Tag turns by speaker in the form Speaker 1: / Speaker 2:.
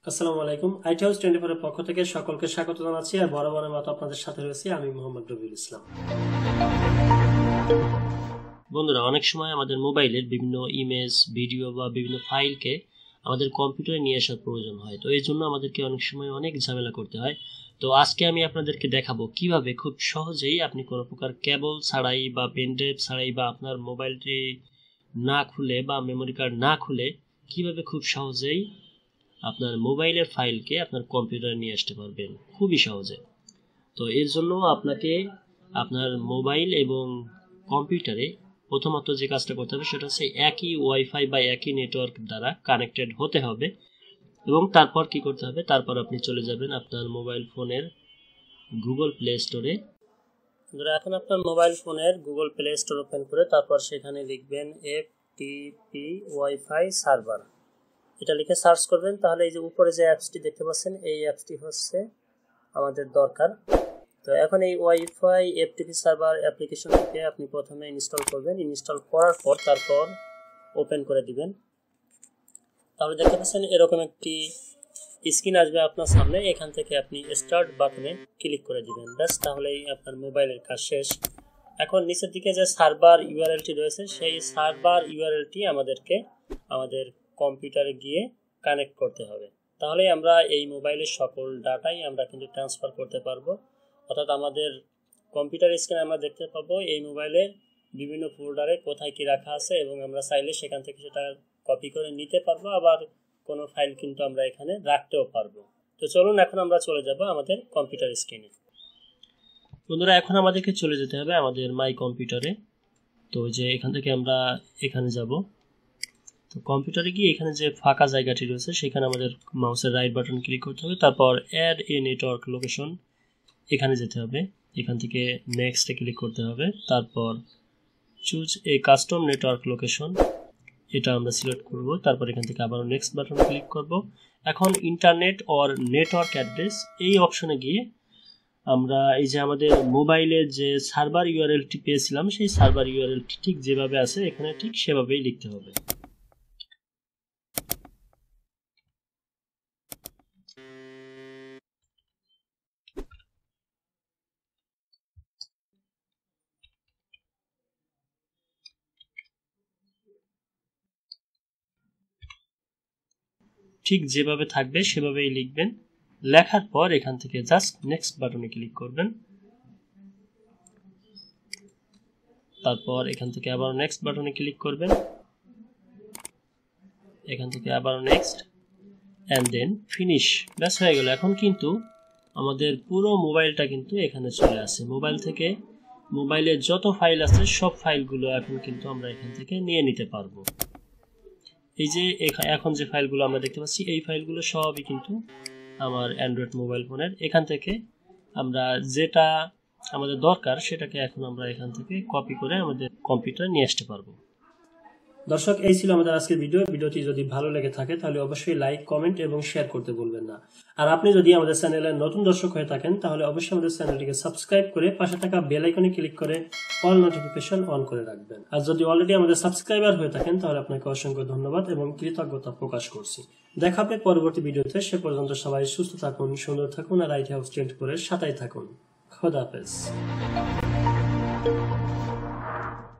Speaker 1: আসসালামু আলাইকুম। IT house 24 এর পক্ষ থেকে সকলকে স্বাগত জানাচ্ছি। আর বরাবরের মতো আপনাদের সাথে রয়েছি আমি মোহাম্মদ রবিউল ইসলাম। বন্ধুরা, অনেক সময় আমাদের মোবাইলের বিভিন্ন ইমেজ, ভিডিও বা বিভিন্ন ফাইলকে আমাদের কম্পিউটারে নিয়ে আসার প্রয়োজন হয়। তো এই জন্য আমাদেরকে অনেক সময় অনেক ঝামেলা করতে হয়। তো আজকে আমি আপনাদেরকে দেখাবো কিভাবে খুব সহজেই আপনি কোনো প্রকার কেবল ছাড়াই বা পেনড্রাইভ ছাড়াই বা আপনার মোবাইলটি না খুলে বা মেমোরি কার্ড না খুলে কিভাবে খুব সহজেই আপনার মোবাইলের ফাইলকে আপনার কম্পিউটারে নিয়ে আসতে পারবেন খুবই সহজে। তো এর জন্য আপনাকে আপনার মোবাইল এবং কম্পিউটারে প্রথমত যে কাজটা করতে হবে সেটা হচ্ছে একই ওয়াইফাই বা একই নেটওয়ার্ক দ্বারা কানেক্টেড হতে হবে। এবং তারপর কি করতে হবে, তারপর আপনি চলে যাবেন আপনার মোবাইল ফোনের গুগল প্লে স্টোরে। এখন আপনার মোবাইল ফোনের গুগল প্লে স্টোর ওপেন করে তারপর সেখানে লিখবেন FTP ওয়াইফাই সার্ভার। এটা লিখে সার্চ করবেন, তাহলে এই যে উপরে যে অ্যাপসটি দেখতে পাচ্ছেন এই অ্যাপসটি হচ্ছে আমাদের দরকার। তো এখন এই ওয়াইফাই FTP সার্ভার অ্যাপ্লিকেশনটিকে আপনি প্রথমে ইনস্টল করবেন। ইনস্টল করার পর তারপর ওপেন করে দিবেন। তাহলে দেখতে পাচ্ছেন এরকম একটি স্ক্রিন আসবে আপনার সামনে। এখান থেকে আপনি স্টার্ট বাটনে ক্লিক করে দিবেন। ব্যাস, তাহলেই আপনার মোবাইলের কাজ শেষ। এখন নিচের দিকে যে সার্ভার ইউআরএলটি রয়েছে সেই সার্ভার ইউআরএলটি আমাদেরকে আমাদের কম্পিউটারে গিয়ে কানেক্ট করতে হবে। তাহলে আমরা এই মোবাইলের সকল ডাটাই আমরা কিন্তু ট্রান্সফার করতে পারবো। অর্থাৎ আমাদের কম্পিউটার স্ক্রিনে আমরা দেখতে পাবো এই মোবাইলের বিভিন্ন ফোল্ডারে কোথায় কি রাখা আছে এবং আমরা চাইলে সেখান থেকে সেটা কপি করে নিতে পারবো, আবার কোনো ফাইল কিন্তু আমরা এখানে রাখতেও পারবো। তো চলুন এখন আমরা চলে যাব আমাদের কম্পিউটার স্ক্রিনে। বন্ধুরা, এখন আমাদেরকে চলে যেতে হবে আমাদের মাই কম্পিউটারে। তো যে এখান থেকে আমরা এখানে যাব। তো কম্পিউটারে গিয়ে এখানে যে ফাঁকা জায়গাটি রয়েছে সেখানে আমাদের মাউসের রাইট বাটন ক্লিক করতে হবে। তারপর অ্যাড এ নেটওয়ার্ক লোকেশন এখানে যেতে হবে। এখান থেকে নেক্সটে ক্লিক করতে হবে। তারপর choose a custom network location এটা আমরা সিলেক্ট করব। তারপর এখান থেকে আবার নেক্সট বাটন ক্লিক করব। এখন ইন্টারনেট অর নেটওয়ার্ক অ্যাড্রেস এই অপশনে গিয়ে আমরা এই যে আমাদের মোবাইলের যে সার্ভার ইউআরএলটি পেয়েছিলাম সেই সার্ভার ইউআরএলটি ঠিক যেভাবে আছে এখানে ঠিক সেভাবেই লিখতে হবে। ঠিক যেভাবে থাকবে সেভাবেই লিখবেন। লেখার পর এখান থেকে জাস্ট নেক্সট বাটনে ক্লিক করবেন। তারপর এখান থেকে আবার নেক্সট বাটনে ক্লিক করবেন। এখান থেকে আবার নেক্সট এন্ড দেন ফিনিশ। ব্যাস, হয়ে গেল। এখন কিন্তু আমাদের পুরো মোবাইলটা কিন্তু এখানে চলে আসে। মোবাইল থেকে মোবাইলের যত ফাইল আছে সব ফাইলগুলো এখন কিন্তু আমরা এখান থেকে নিয়ে নিতে পারবো। এই যে এখন যে ফাইলগুলো আমরা দেখতে পাচ্ছি এই ফাইলগুলো সবই কিন্তু আমার অ্যান্ড্রয়েড মোবাইল ফোনের। এখান থেকে আমরা যেটা আমাদের দরকার সেটাকে এখন আমরা এখান থেকে কপি করে আমাদের কম্পিউটারে নিয়ে আসতে পারবো। দর্শক, এই ছিল আমাদের আজকের ভিডিওটি যদি ভালো লেগে থাকে তাহলে অবশ্যই লাইক, কমেন্ট এবং শেয়ার করতে ভুলবেন না। আর আপনি যদি আমাদের চ্যানেলের নতুন দর্শক হয়ে থাকেন তাহলে অবশ্যই আমাদের চ্যানেলটিকে সাবস্ক্রাইব করে পাশে থাকা বেল আইকনে ক্লিক করে অল নোটিফিকেশন অন করে রাখবেন। আর যদি অলরেডি আমাদের সাবস্ক্রাইবার হয়ে থাকেন তাহলে আপনাকে অসংখ্য ধন্যবাদ এবং কৃতজ্ঞতা প্রকাশ করছি। দেখা হবে পরবর্তী ভিডিওতে। সে পর্যন্ত সবাই সুস্থ থাকুন, সুন্দর থাকুন আর আইটি হাউস 24 এর সাথেই থাকুন। খোদা হাফেজ।